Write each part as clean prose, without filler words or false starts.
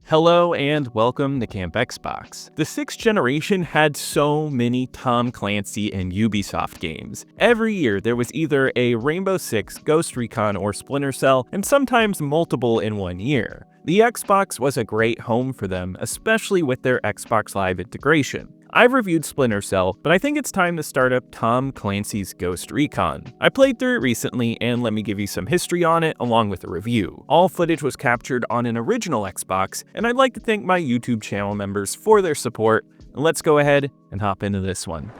Hello and welcome to Camp Xbox. The 6th generation had so many Tom Clancy and Ubisoft games. Every year there was either a Rainbow Six, Ghost Recon, or Splinter Cell, and sometimes multiple in one year. The Xbox was a great home for them, especially with their Xbox Live integration. I've reviewed Splinter Cell, but I think it's time to start up Tom Clancy's Ghost Recon. I played through it recently, and let me give you some history on it along with a review. All footage was captured on an original Xbox, and I'd like to thank my YouTube channel members for their support. Let's go ahead and hop into this one.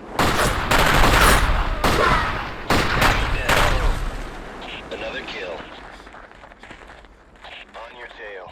Another kill. On your tail.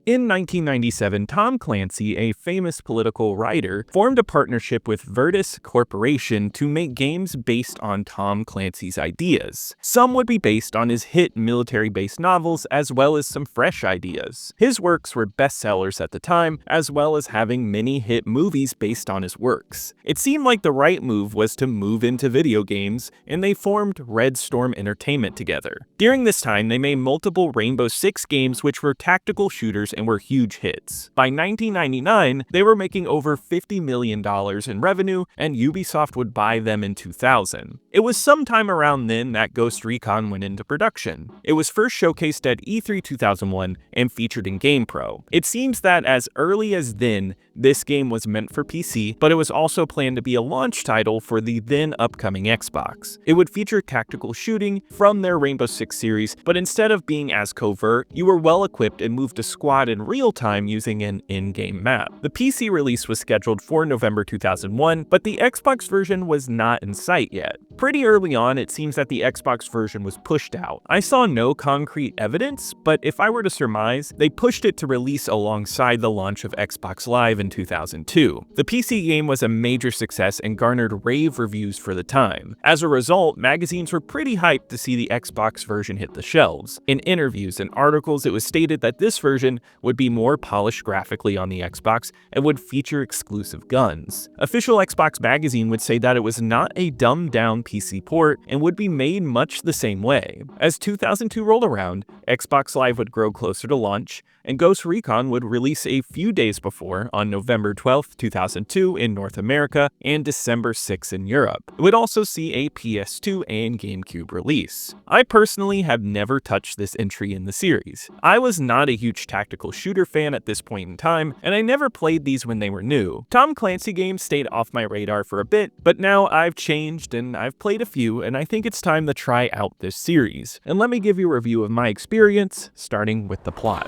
In 1997, Tom Clancy, a famous political writer, formed a partnership with Virtus Corporation to make games based on Tom Clancy's ideas. Some would be based on his hit military-based novels, as well as some fresh ideas. His works were bestsellers at the time, as well as having many hit movies based on his works. It seemed like the right move was to move into video games, and they formed Red Storm Entertainment together. During this time, they made multiple Rainbow Six games which were tactical shooters and were huge hits. By 1999, they were making over $50 million in revenue, and Ubisoft would buy them in 2000. It was sometime around then that Ghost Recon went into production. It was first showcased at E3 2001 and featured in GamePro. It seems that as early as then, this game was meant for PC, but it was also planned to be a launch title for the then upcoming Xbox. It would feature tactical shooting from their Rainbow Six series, but instead of being as covert, you were well equipped and moved a squad in real time using an in-game map. The PC release was scheduled for November 2001, but the Xbox version was not in sight yet. Pretty early on, it seems that the Xbox version was pushed out. I saw no concrete evidence, but if I were to surmise, they pushed it to release alongside the launch of Xbox Live in 2002. The PC game was a major success and garnered rave reviews for the time. As a result, magazines were pretty hyped to see the Xbox version hit the shelves. In interviews and articles, it was stated that this version would be more polished graphically on the Xbox and would feature exclusive guns. Official Xbox magazine would say that it was not a dumbed-down PC port and would be made much the same way. As 2002 rolled around, Xbox Live would grow closer to launch, and Ghost Recon would release a few days before on November 12, 2002 in North America and December 6 in Europe. It would also see a PS2 and GameCube release. I personally have never touched this entry in the series. I was not a huge tactical shooter fan at this point in time, and I never played these when they were new. Tom Clancy games stayed off my radar for a bit, but now I've changed and I've played a few, and I think it's time to try out this series. And let me give you a review of my experience, starting with the plot.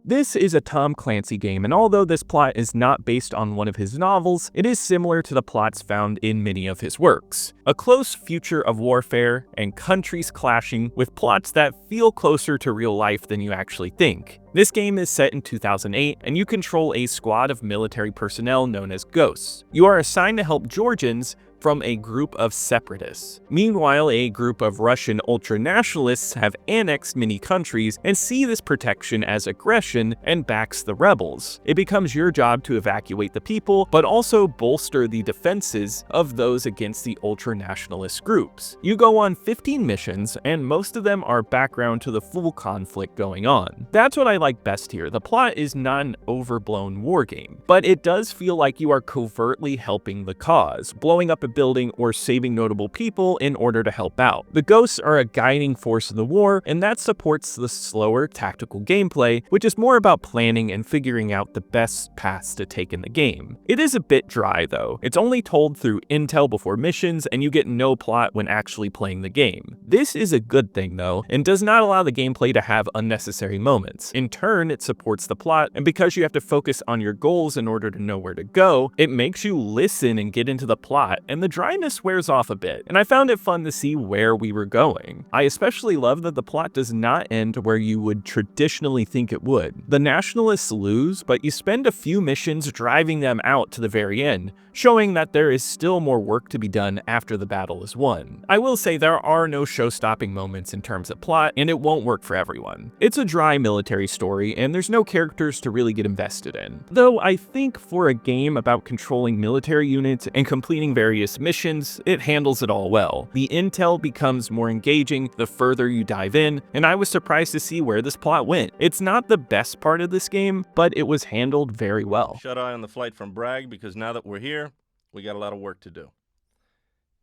This is a Tom Clancy game, and although this plot is not based on one of his novels, it is similar to the plots found in many of his works. A close future of warfare and countries clashing with plots that feel closer to real life than you actually think. This game is set in 2008, and you control a squad of military personnel known as Ghosts. You are assigned to help Georgians from a group of separatists. Meanwhile, a group of Russian ultranationalists have annexed many countries and see this protection as aggression and backs the rebels. It becomes your job to evacuate the people, but also bolster the defenses of those against the ultranationalist groups. You go on 15 missions, and most of them are background to the full conflict going on. That's what I like best here. The plot is not an overblown war game, but it does feel like you are covertly helping the cause, blowing up a building or saving notable people in order to help out. The Ghosts are a guiding force in the war, and that supports the slower tactical gameplay, which is more about planning and figuring out the best paths to take in the game. It is a bit dry though. It's only told through intel before missions, and you get no plot when actually playing the game. This is a good thing though, and does not allow the gameplay to have unnecessary moments. In turn, it supports the plot, and because you have to focus on your goals in order to know where to go, it makes you listen and get into the plot, and and the dryness wears off a bit, and I found it fun to see where we were going. I especially love that the plot does not end where you would traditionally think it would. The nationalists lose, but you spend a few missions driving them out to the very end, showing that there is still more work to be done after the battle is won. I will say there are no show-stopping moments in terms of plot, and it won't work for everyone. It's a dry military story, and there's no characters to really get invested in. Though I think for a game about controlling military units and completing various missions, it handles it all well. The intel becomes more engaging the further you dive in, and I was surprised to see where this plot went. It's not the best part of this game, but it was handled very well. Shut eye on the flight from Bragg, because now that we're here, we got a lot of work to do.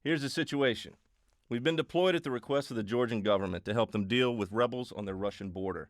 Here's the situation. We've been deployed at the request of the Georgian government to help them deal with rebels on their Russian border.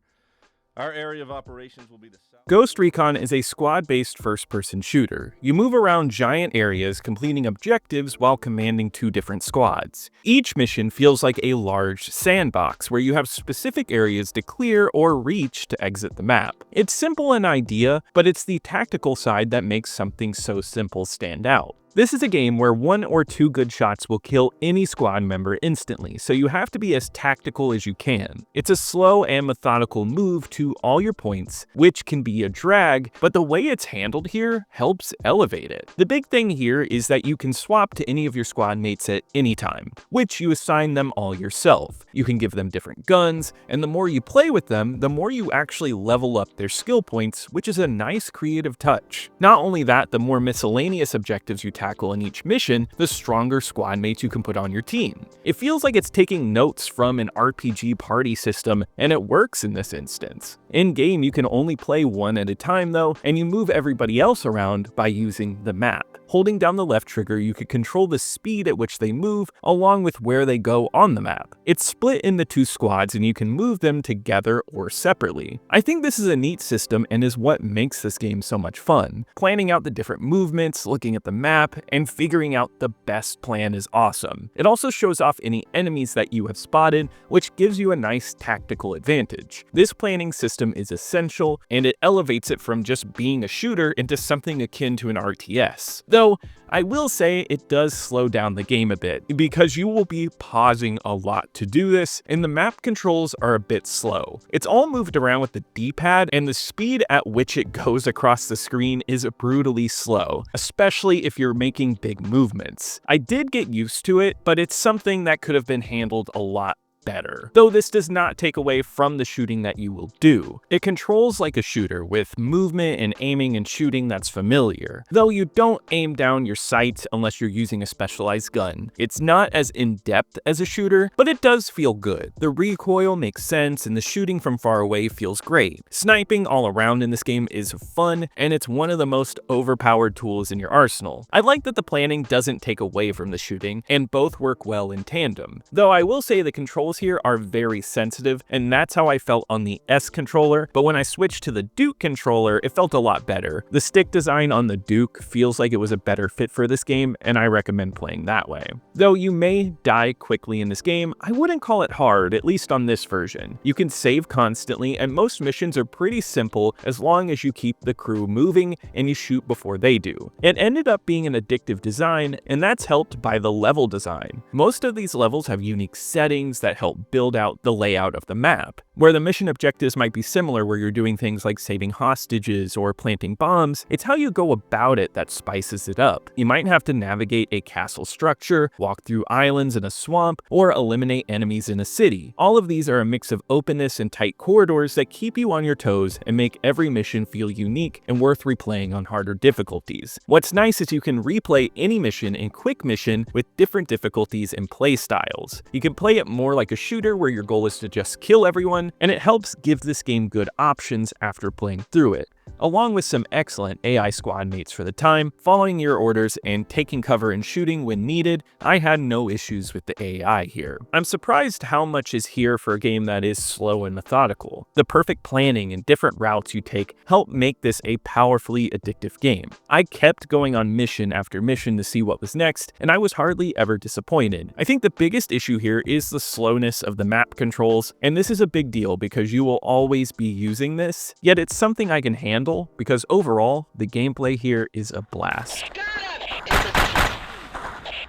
Our area of operations will be the south. Ghost Recon is a squad-based first-person shooter. You move around giant areas completing objectives while commanding 2 different squads. Each mission feels like a large sandbox where you have specific areas to clear or reach to exit the map. It's simple in idea, but it's the tactical side that makes something so simple stand out. This is a game where 1 or 2 good shots will kill any squad member instantly, so you have to be as tactical as you can. It's a slow and methodical move to all your points, which can be a drag, but the way it's handled here helps elevate it. The big thing here is that you can swap to any of your squad mates at any time, which you assign them all yourself. You can give them different guns, and the more you play with them, the more you actually level up their skill points, which is a nice creative touch. Not only that, the more miscellaneous objectives you tackle in each mission, the stronger squad mates you can put on your team. It feels like it's taking notes from an RPG party system, and it works in this instance. In-game, you can only play one at a time though, and you move everybody else around by using the map. Holding down the left trigger, you can control the speed at which they move, along with where they go on the map. It's split into 2 squads, and you can move them together or separately. I think this is a neat system and is what makes this game so much fun. Planning out the different movements, looking at the map, and figuring out the best plan is awesome. It also shows off any enemies that you have spotted, which gives you a nice tactical advantage. This planning system is essential, and it elevates it from just being a shooter into something akin to an RTS. Though, I will say it does slow down the game a bit, because you will be pausing a lot to do this, and the map controls are a bit slow. It's all moved around with the D-pad, and the speed at which it goes across the screen is brutally slow, especially if you're making big movements. I did get used to it, but it's something that could have been handled a lot better. Though this does not take away from the shooting that you will do. It controls like a shooter with movement and aiming and shooting that's familiar, though you don't aim down your sights unless you're using a specialized gun. It's not as in-depth as a shooter, but it does feel good. The recoil makes sense and the shooting from far away feels great. Sniping all around in this game is fun, and it's one of the most overpowered tools in your arsenal. I like that the planning doesn't take away from the shooting, and both work well in tandem. Though I will say the controls here are very sensitive, and that's how I felt on the S controller, but when I switched to the Duke controller, it felt a lot better. The stick design on the Duke feels like it was a better fit for this game, and I recommend playing that way. Though you may die quickly in this game, I wouldn't call it hard, at least on this version. You can save constantly, and most missions are pretty simple as long as you keep the crew moving and you shoot before they do. It ended up being an addictive design, and that's helped by the level design. Most of these levels have unique settings that help build out the layout of the map. Where the mission objectives might be similar, where you're doing things like saving hostages or planting bombs, it's how you go about it that spices it up. You might have to navigate a castle structure, walk through islands in a swamp, or eliminate enemies in a city. All of these are a mix of openness and tight corridors that keep you on your toes and make every mission feel unique and worth replaying on harder difficulties. What's nice is you can replay any mission in quick mission with different difficulties and play styles. You can play it more like a shooter where your goal is to just kill everyone, and it helps give this game good options after playing through it. Along with some excellent AI squad mates for the time, following your orders and taking cover and shooting when needed, I had no issues with the AI here. I'm surprised how much is here for a game that is slow and methodical. The perfect planning and different routes you take help make this a powerfully addictive game. I kept going on mission after mission to see what was next, and I was hardly ever disappointed. I think the biggest issue here is the slowness of the map controls, and this is a big deal because you will always be using this, yet it's something I can handle because overall, the gameplay here is a blast. Got him! In position.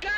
Got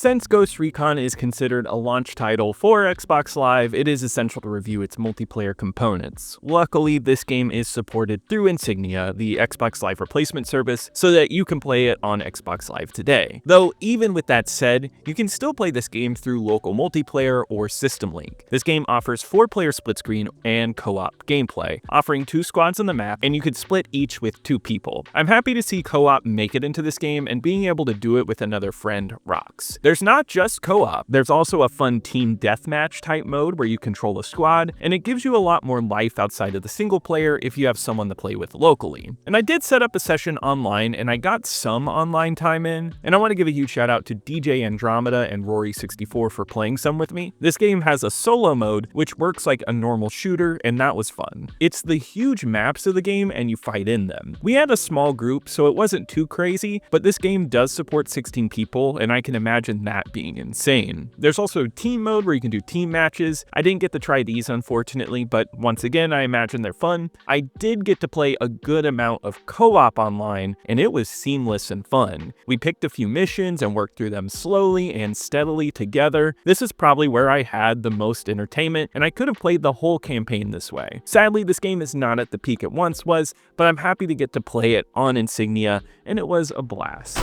Since Ghost Recon is considered a launch title for Xbox Live, it is essential to review its multiplayer components. Luckily, this game is supported through Insignia, the Xbox Live replacement service, so that you can play it on Xbox Live today. Though, even with that said, you can still play this game through local multiplayer or System Link. This game offers 4-player split screen and co-op gameplay, offering 2 squads on the map, and you could split each with 2 people. I'm happy to see co-op make it into this game, and being able to do it with another friend rocks. There's not just co-op, there's also a fun team deathmatch type mode where you control a squad, and it gives you a lot more life outside of the single player if you have someone to play with locally. And I did set up a session online, and I got some online time in, and I want to give a huge shout out to DJ Andromeda and Rory64 for playing some with me. This game has a solo mode, which works like a normal shooter, and that was fun. It's the huge maps of the game, and you fight in them. We had a small group, so it wasn't too crazy, but this game does support 16 people, and I can imagine that being insane. There's also team mode where you can do team matches. I didn't get to try these, unfortunately, but once again, I imagine they're fun. I did get to play a good amount of co-op online, and it was seamless and fun. We picked a few missions and worked through them slowly and steadily together. This is probably where I had the most entertainment, and I could have played the whole campaign this way. Sadly, this game is not at the peak it once was, but I'm happy to get to play it on Insignia, and it was a blast.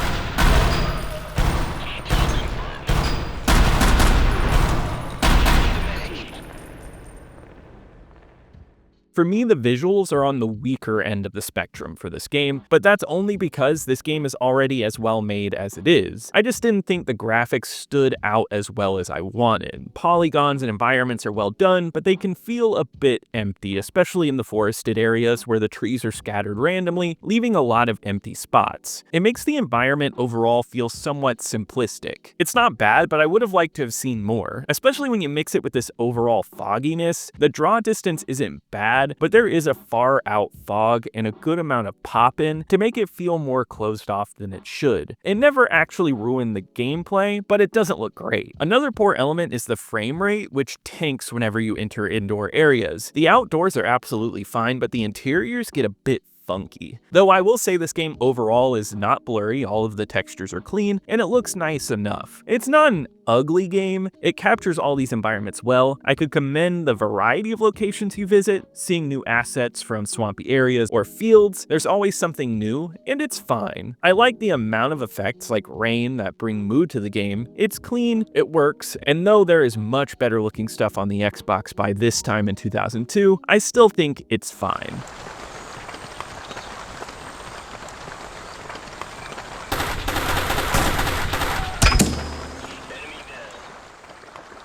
For me, the visuals are on the weaker end of the spectrum for this game, but that's only because this game is already as well made as it is. I just didn't think the graphics stood out as well as I wanted. Polygons and environments are well done, but they can feel a bit empty, especially in the forested areas where the trees are scattered randomly, leaving a lot of empty spots. It makes the environment overall feel somewhat simplistic. It's not bad, but I would have liked to have seen more, especially when you mix it with this overall fogginess. The draw distance isn't bad, but there is a far out fog and a good amount of pop-in to make it feel more closed off than it should. It never actually ruined the gameplay, but it doesn't look great. Another poor element is the frame rate, which tanks whenever you enter indoor areas. The outdoors are absolutely fine, but the interiors get a bit funky. Though I will say this game overall is not blurry, all of the textures are clean, and it looks nice enough. It's not an ugly game, it captures all these environments well. I could commend the variety of locations you visit, seeing new assets from swampy areas or fields. There's always something new, and it's fine. I like the amount of effects like rain that bring mood to the game. It's clean, it works, and though there is much better looking stuff on the Xbox by this time in 2002, I still think it's fine.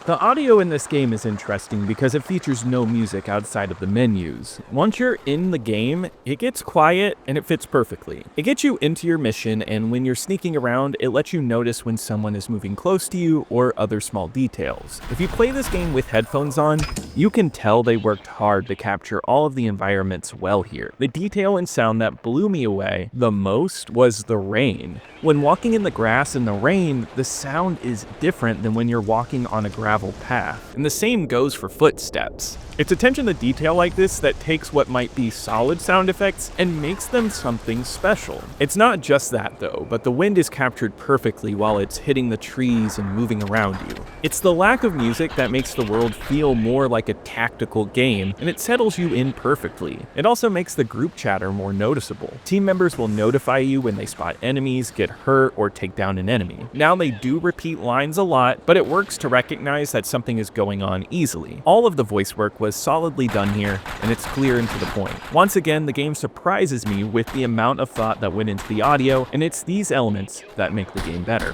The audio in this game is interesting because it features no music outside of the menus. Once you're in the game, it gets quiet and it fits perfectly. It gets you into your mission, and when you're sneaking around, it lets you notice when someone is moving close to you or other small details. If you play this game with headphones on, you can tell they worked hard to capture all of the environments well here. The detail and sound that blew me away the most was the rain. When walking in the grass in the rain, the sound is different than when you're walking on a gravel path, and the same goes for footsteps. It's attention to detail like this that takes what might be solid sound effects and makes them something special. It's not just that though, but the wind is captured perfectly while it's hitting the trees and moving around you. It's the lack of music that makes the world feel more like a tactical game, and it settles you in perfectly. It also makes the group chatter more noticeable. Team members will notify you when they spot enemies, get hurt, or take down an enemy. Now they do repeat lines a lot, but it works to recognize that something is going on easily. All of the voice work was solidly done here, and it's clear and to the point. Once again, the game surprises me with the amount of thought that went into the audio, and it's these elements that make the game better.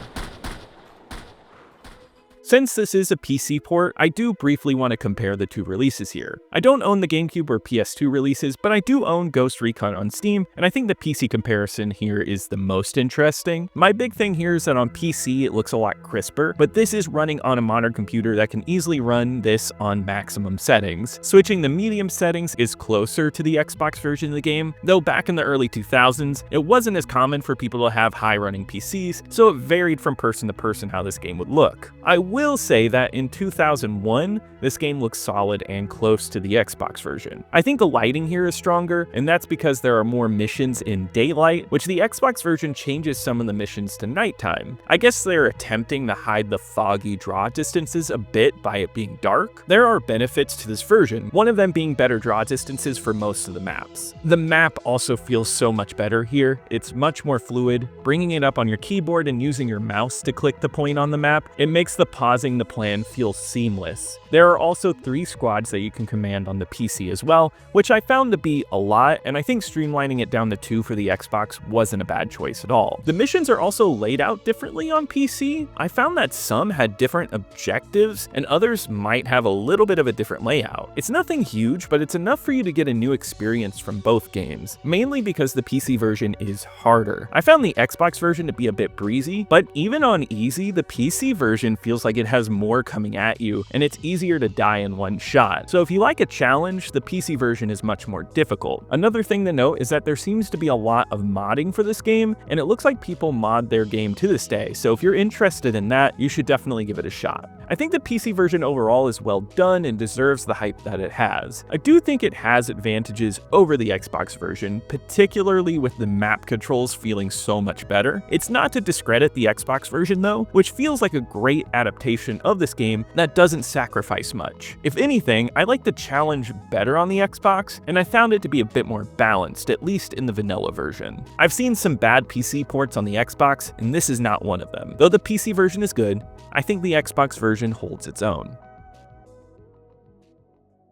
Since this is a PC port, I do briefly want to compare the two releases here. I don't own the GameCube or PS2 releases, but I do own Ghost Recon on Steam, and I think the PC comparison here is the most interesting. My big thing here is that on PC it looks a lot crisper, but this is running on a modern computer that can easily run this on maximum settings. Switching the medium settings is closer to the Xbox version of the game, though back in the early 2000s, it wasn't as common for people to have high running PCs, so it varied from person to person how this game would look. I will will say that in 2001, this game looks solid and close to the Xbox version. I think the lighting here is stronger, and that's because there are more missions in daylight, which the Xbox version changes some of the missions to nighttime. I guess they're attempting to hide the foggy draw distances a bit by it being dark. There are benefits to this version, one of them being better draw distances for most of the maps. The map also feels so much better here. It's much more fluid. Bringing it up on your keyboard and using your mouse to click the point on the map, it makes the pausing the plan feel seamless. There are also 3 squads that you can command on the PC as well, which I found to be a lot, and I think streamlining it down to 2 for the Xbox wasn't a bad choice at all. The missions are also laid out differently on PC. I found that some had different objectives, and others might have a little bit of a different layout. It's nothing huge, but it's enough for you to get a new experience from both games, mainly because the PC version is harder. I found the Xbox version to be a bit breezy, but even on easy, the PC version feels like it has more coming at you, and it's easier to die in one shot. So if you like a challenge, the PC version is much more difficult. Another thing to note is that there seems to be a lot of modding for this game, and it looks like people mod their game to this day, so if you're interested in that, you should definitely give it a shot. I think the PC version overall is well done and deserves the hype that it has. I do think it has advantages over the Xbox version, particularly with the map controls feeling so much better. It's not to discredit the Xbox version though, which feels like a great adaptation of this game that doesn't sacrifice much. If anything, I like the challenge better on the Xbox, and I found it to be a bit more balanced, at least in the vanilla version. I've seen some bad PC ports on the Xbox, and this is not one of them. Though the PC version is good, I think the Xbox version holds its own.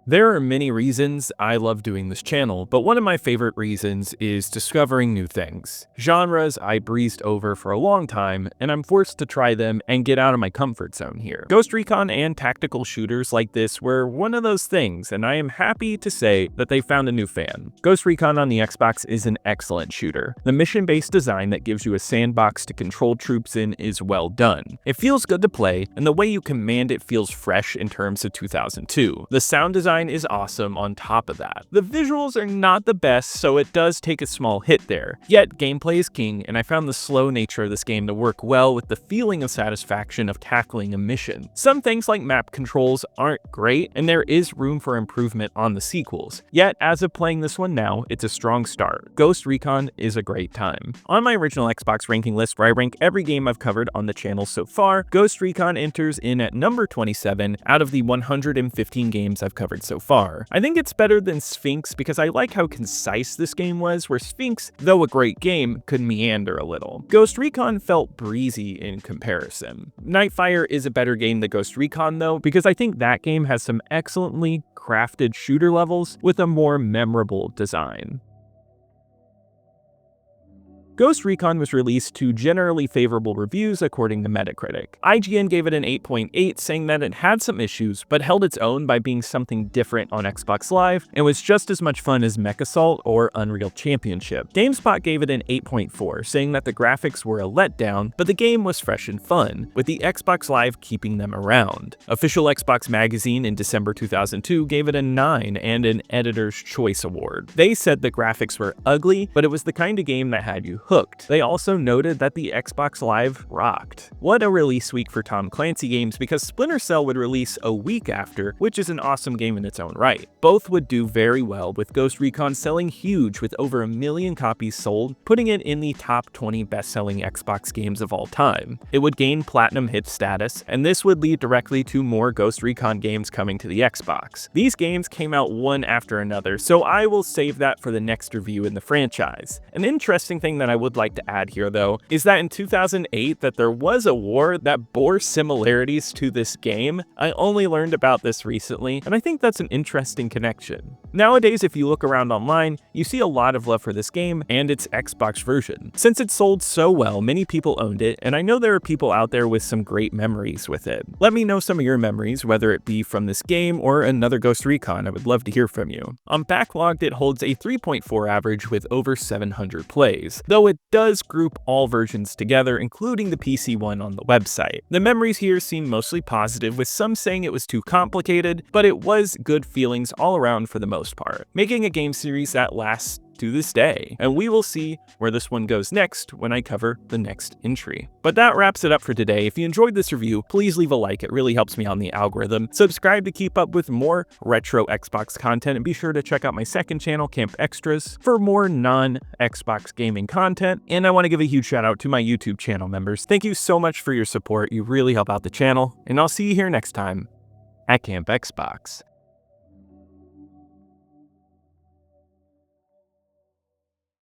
There are many reasons I love doing this channel, but one of my favorite reasons is discovering new things. Genres I breezed over for a long time, and I'm forced to try them and get out of my comfort zone here. Ghost Recon and tactical shooters like this were one of those things, and I am happy to say that they found a new fan. Ghost Recon on the Xbox is an excellent shooter. The mission-based design that gives you a sandbox to control troops in is well done. It feels good to play, and the way you command it feels fresh in terms of 2002. The sound design is awesome on top of that. The visuals are not the best, so it does take a small hit there. Yet gameplay is king, and I found the slow nature of this game to work well with the feeling of satisfaction of tackling a mission. Some things like map controls aren't great, and there is room for improvement on the sequels. Yet, as of playing this one now, it's a strong start. Ghost Recon is a great time. On my original Xbox ranking list, where I rank every game I've covered on the channel so far, Ghost Recon enters in at number 27 out of the 115 games I've covered so far. I think it's better than Sphinx because I like how concise this game was, where Sphinx, though a great game, could meander a little. Ghost Recon felt breezy in comparison. Nightfire is a better game than Ghost Recon though, because I think that game has some excellently crafted shooter levels with a more memorable design. Ghost Recon was released to generally favorable reviews according to Metacritic. IGN gave it an 8.8, saying that it had some issues, but held its own by being something different on Xbox Live, and was just as much fun as Mech Assault or Unreal Championship. GameSpot gave it an 8.4, saying that the graphics were a letdown, but the game was fresh and fun, with the Xbox Live keeping them around. Official Xbox Magazine in December 2002 gave it a 9 and an Editor's Choice Award. They said the graphics were ugly, but it was the kind of game that had you hooked. They also noted that the Xbox Live rocked. What a release week for Tom Clancy games, because Splinter Cell would release a week after, which is an awesome game in its own right. Both would do very well, with Ghost Recon selling huge with over 1 million copies sold, putting it in the top 20 best-selling Xbox games of all time. It would gain platinum hit status, and this would lead directly to more Ghost Recon games coming to the Xbox. These games came out one after another, so I will save that for the next review in the franchise. An interesting thing that I would like to add here though, is that in 2008 that there was a war that bore similarities to this game. I only learned about this recently, and I think that's an interesting connection. Nowadays, if you look around online, you see a lot of love for this game and its Xbox version. Since it sold so well, many people owned it, and I know there are people out there with some great memories with it. Let me know some of your memories, whether it be from this game or another Ghost Recon. I would love to hear from you. On Backlogged, it holds a 3.4 average with over 700 plays, though it does group all versions together, including the PC one on the website. The memories here seem mostly positive, with some saying it was too complicated, but it was good feelings all around for the most part. Making a game series that lasts to this day. And we will see where this one goes next when I cover the next entry. But that wraps it up for today. If you enjoyed this review, please leave a like. It really helps me on the algorithm. Subscribe to keep up with more retro Xbox content, and be sure to check out my second channel, Camp Extras, for more non-Xbox gaming content. And I want to give a huge shout out to my YouTube channel members. Thank you so much for your support. You really help out the channel, and I'll see you here next time at Camp Xbox.